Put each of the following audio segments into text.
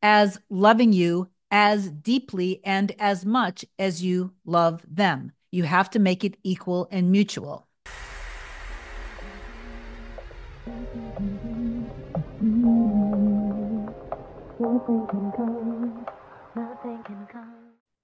as loving you as deeply and as much as you love them. You have to make it equal and mutual.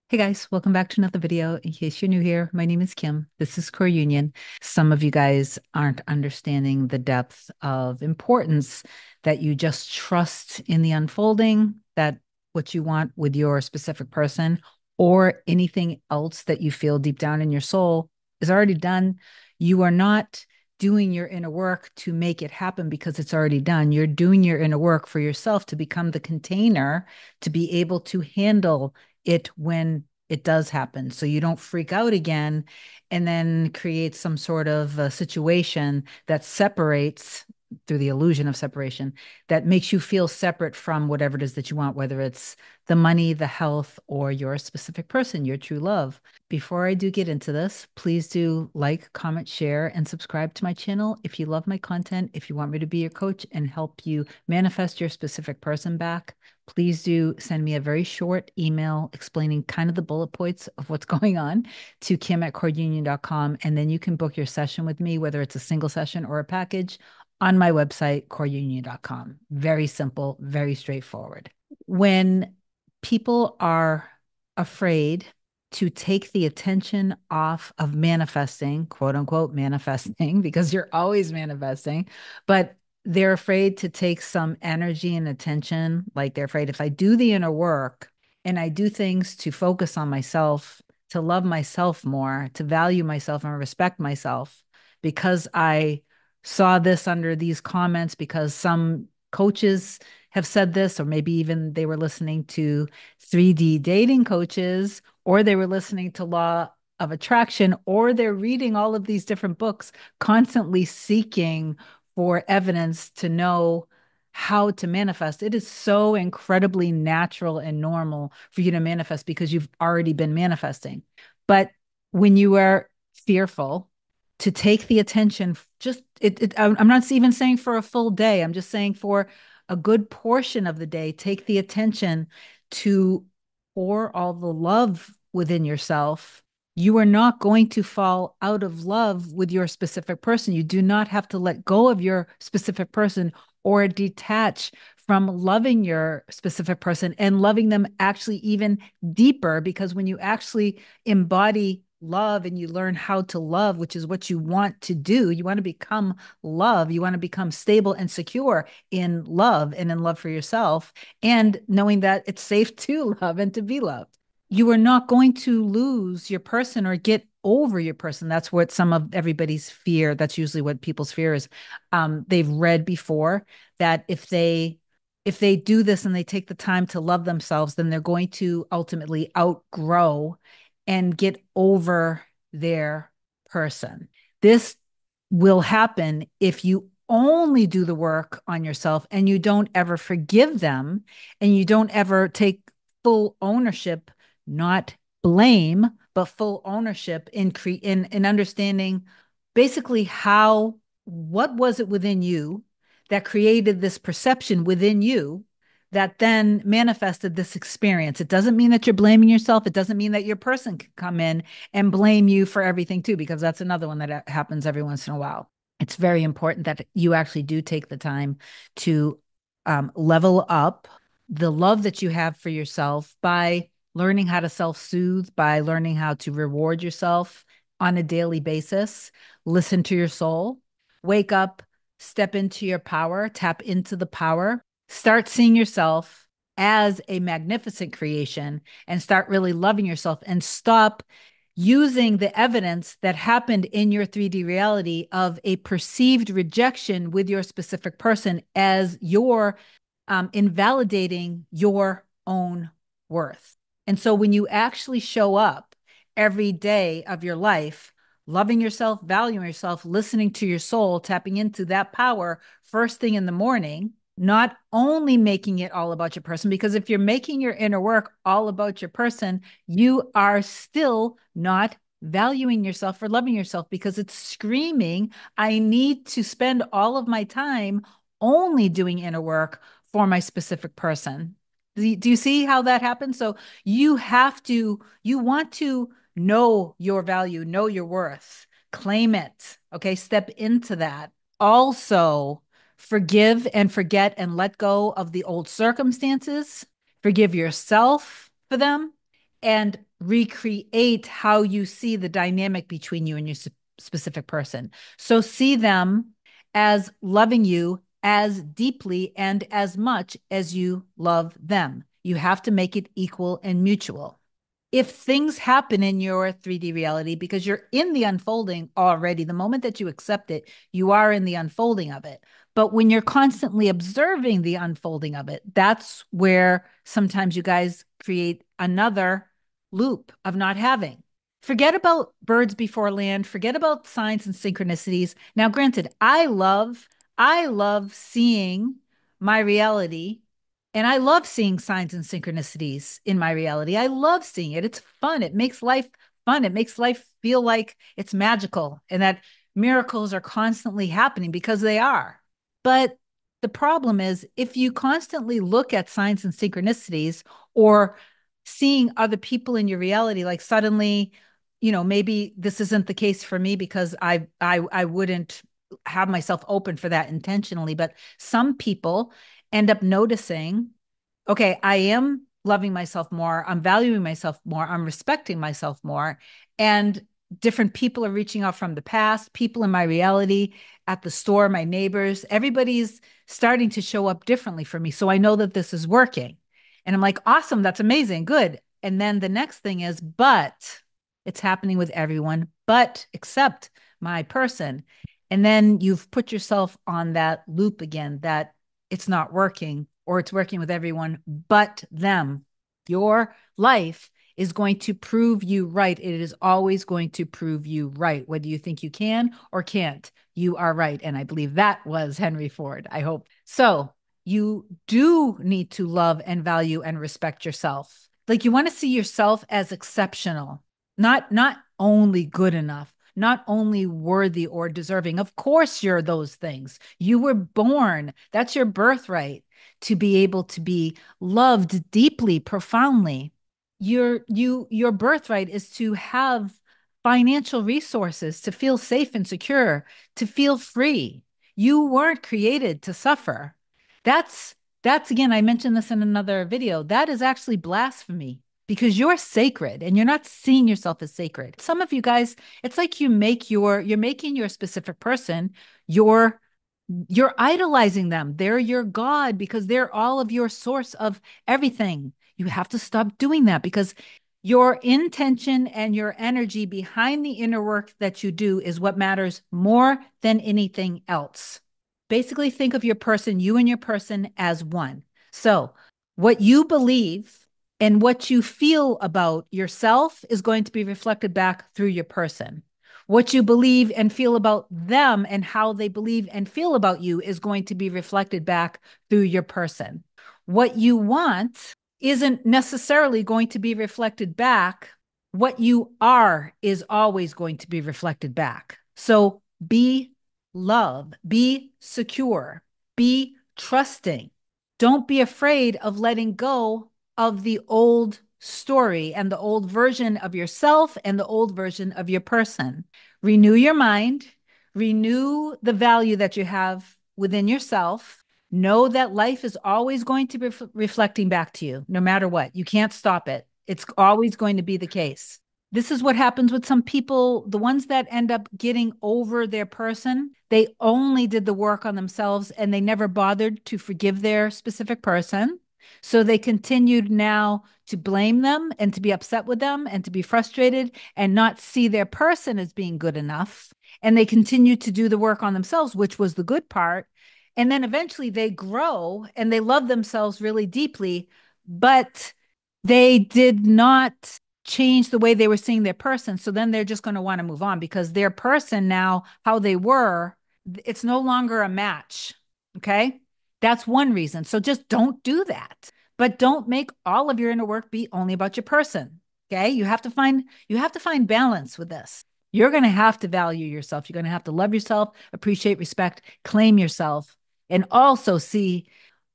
Hey guys, welcome back to another video. In case you're new here, my name is Kim. This is Core Union. Some of you guys aren't understanding the depth of importance that you just trust in the unfolding, that what you want with your specific person or anything else that you feel deep down in your soul is already done. You are not doing your inner work to make it happen because it's already done. You're doing your inner work for yourself to become the container to be able to handle it when it does happen. So you don't freak out again and then create some sort of a situation that separates through the illusion of separation that makes you feel separate from whatever it is that you want, whether it's the money, the health, or your specific person, your true love. Before I do get into this, please do like, comment, share, and subscribe to my channel if you love my content. If you want me to be your coach and help you manifest your specific person back, please do send me a very short email explaining kind of the bullet points of what's going on to kim@coreunion.com. And then you can book your session with me, whether it's a single session or a package, on my website, coreunion.com. Very simple, very straightforward. When people are afraid to take the attention off of manifesting, quote unquote, manifesting, because you're always manifesting, but they're afraid to take some energy and attention. Like they're afraid if I do the inner work and I do things to focus on myself, to love myself more, to value myself and respect myself, because I saw this under these comments, because some coaches have said this, or maybe even they were listening to 3D dating coaches, or they were listening to law of attraction, or they're reading all of these different books, constantly seeking for evidence to know how to manifest. It is so incredibly natural and normal for you to manifest because you've already been manifesting. But when you are fearful to take the attention, I'm not even saying for a full day, I'm just saying for a good portion of the day, take the attention to pour all the love within yourself. You are not going to fall out of love with your specific person. You do not have to let go of your specific person or detach from loving your specific person and loving them actually even deeper, because when you actually embody love and you learn how to love, which is what you want to do, you want to become love, you want to become stable and secure in love and in love for yourself, and knowing that it's safe to love and to be loved. You are not going to lose your person or get over your person. That's what some of everybody's fear. That's usually what people's fear is. They've read before that if they do this and they take the time to love themselves, then they're going to ultimately outgrow and get over their person. This will happen if you only do the work on yourself and you don't ever forgive them and you don't ever take full ownership, not blame, but full ownership in understanding basically what was it within you that created this perception within you that then manifested this experience. It doesn't mean that you're blaming yourself. It doesn't mean that your person can come in and blame you for everything too, because that's another one that happens every once in a while. It's very important that you actually do take the time to level up the love that you have for yourself by learning how to self-soothe, by learning how to reward yourself on a daily basis. Listen to your soul, wake up, step into your power, tap into the power, start seeing yourself as a magnificent creation, and start really loving yourself, and stop using the evidence that happened in your 3D reality of a perceived rejection with your specific person as your invalidating your own worth. And so when you actually show up every day of your life, loving yourself, valuing yourself, listening to your soul, tapping into that power first thing in the morning, not only making it all about your person, because if you're making your inner work all about your person, you are still not valuing yourself or loving yourself, because it's screaming, I need to spend all of my time only doing inner work for my specific person. Do you see how that happens? So you want to know your value, know your worth, claim it. Okay. Step into that. Also, forgive and forget and let go of the old circumstances. Forgive yourself for them and recreate how you see the dynamic between you and your specific person. So see them as loving you as deeply and as much as you love them. You have to make it equal and mutual. If things happen in your 3D reality, because you're in the unfolding already, the moment that you accept it, you are in the unfolding of it. But when you're constantly observing the unfolding of it, that's where sometimes you guys create another loop of not having. Forget about birds before land, forget about signs and synchronicities. Now, granted, I love seeing my reality and I love seeing signs and synchronicities in my reality. I love seeing it. It's fun. It makes life fun. It makes life feel like it's magical and that miracles are constantly happening because they are. But the problem is if you constantly look at signs and synchronicities or seeing other people in your reality, like suddenly, maybe this isn't the case for me because I wouldn't have myself open for that intentionally, but some people end up noticing, okay, I am loving myself more. I'm valuing myself more. I'm respecting myself more. And different people are reaching out from the past, people in my reality, at the store, my neighbors, everybody's starting to show up differently for me. So I know that this is working. And I'm like, awesome, that's amazing, good. And then the next thing is, but it's happening with everyone, but except my person. And then you've put yourself on that loop again that it's not working or it's working with everyone but them. Your life is going to prove you right. It is always going to prove you right, whether you think you can or can't. You are right. And I believe that was Henry Ford. I hope so. You do need to love and value and respect yourself. Like you want to see yourself as exceptional, not only good enough, not only worthy or deserving. Of course, you're those things. You were born, that's your birthright to be able to be loved deeply, profoundly. Your birthright is to have financial resources, to feel safe and secure, to feel free. You weren't created to suffer. That's that's again, I mentioned this in another video. That is actually blasphemy because you're sacred and you're not seeing yourself as sacred. Some of you guys, it's like you're making your specific person your you're idolizing them. They're your God because they're all of your source of everything. You have to stop doing that because your intention and your energy behind the inner work that you do is what matters more than anything else. Basically, think of your person, you and your person as one. So, what you believe and what you feel about yourself is going to be reflected back through your person. What you believe and feel about them and how they believe and feel about you is going to be reflected back through your person. What you want isn't necessarily going to be reflected back. What you are is always going to be reflected back. So be love, be secure, be trusting. Don't be afraid of letting go of the old story and the old version of yourself and the old version of your person. Renew your mind, renew the value that you have within yourself. Know that life is always going to be reflecting back to you, no matter what. You can't stop it. It's always going to be the case. This is what happens with some people, the ones that end up getting over their person. They only did the work on themselves and they never bothered to forgive their specific person. So they continued now to blame them and to be upset with them and to be frustrated and not see their person as being good enough. And they continued to do the work on themselves, which was the good part. And then eventually they grow and they love themselves really deeply, but they did not change the way they were seeing their person. So then they're just going to want to move on because their person now, how they were, it's no longer a match. Okay. That's one reason. So just don't do that. But don't make all of your inner work be only about your person. Okay? You have to find balance with this. You're going to have to value yourself. You're going to have to love yourself, appreciate, respect, claim yourself, and also see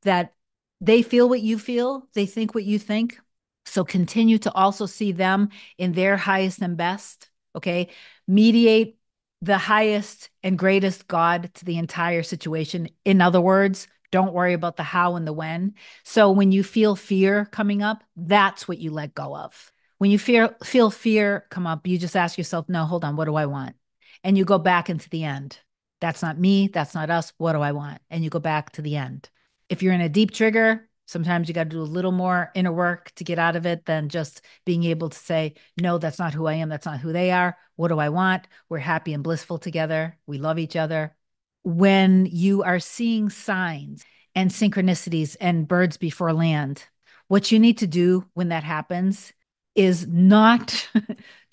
that They feel what you feel, they think what you think. So continue to also see them in their highest and best. Okay. Mediate the highest and greatest God to the entire situation. In other words, don't worry about the how and the when. So when you feel fear coming up, that's what you let go of. When you feel fear come up, you just ask yourself, no, hold on, what do I want? And you go back into the end. That's not me. That's not us. What do I want? And you go back to the end. If you're in a deep trigger, sometimes you got to do a little more inner work to get out of it than just being able to say, no, that's not who I am. That's not who they are. What do I want? We're happy and blissful together. We love each other. When you are seeing signs and synchronicities and birds before land, what you need to do when that happens is not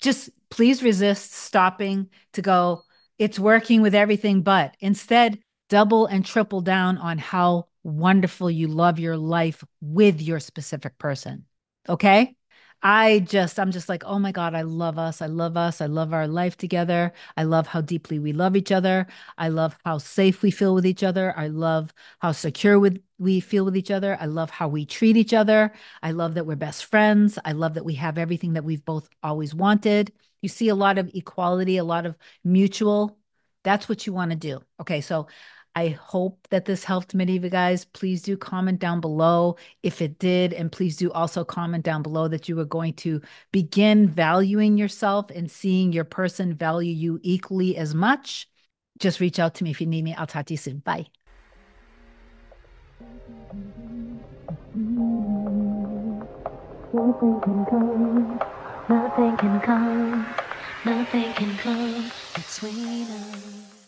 just please resist stopping to go, it's working with everything, but instead double and triple down on how wonderful you love your life with your specific person. Okay. I'm just like, oh my God, I love us. I love us. I love our life together. I love how deeply we love each other. I love how safe we feel with each other. I love how secure we feel with each other. I love how we treat each other. I love that we're best friends. I love that we have everything that we've both always wanted. You see a lot of equality, a lot of mutual. That's what you want to do. Okay. So I hope that this helped many of you guys. Please do comment down below if it did. And please do also comment down below that you are going to begin valuing yourself and seeing your person value you equally as much. Just reach out to me if you need me. I'll talk to you soon. Bye. Nothing can come, nothing can come, nothing can come between us.